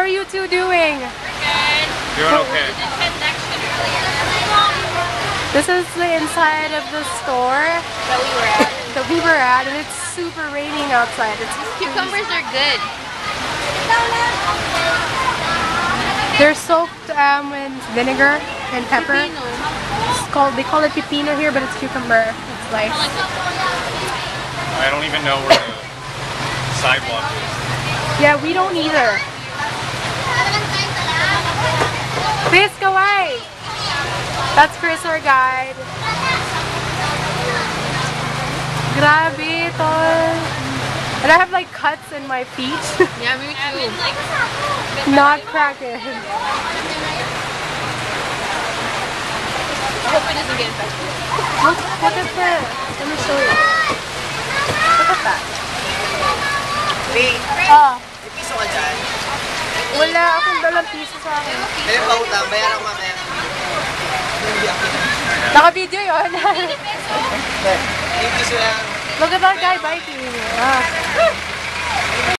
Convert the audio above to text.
are you two doing? Doing okay. This is the inside of the store that we were at, and it's super raining outside. Cucumbers are good. They're soaked with vinegar and pepper. They call it pepino here, but it's cucumber. It's nice. I don't even know where the sidewalk is. Yeah, we don't either. Chris, go away! That's Chris, our guide. Grabe, tol. And I have like cuts in my feet. Yeah, me too. Not cracking. I hope it doesn't get infected. Look at this. Let me show you. Look at that. May piso ka dyan. Wala akong dalang piso sa akin. May pautang, bayaran ko mamaya. Naka-video yun. May piso lang. Look at that guy biking. Ah.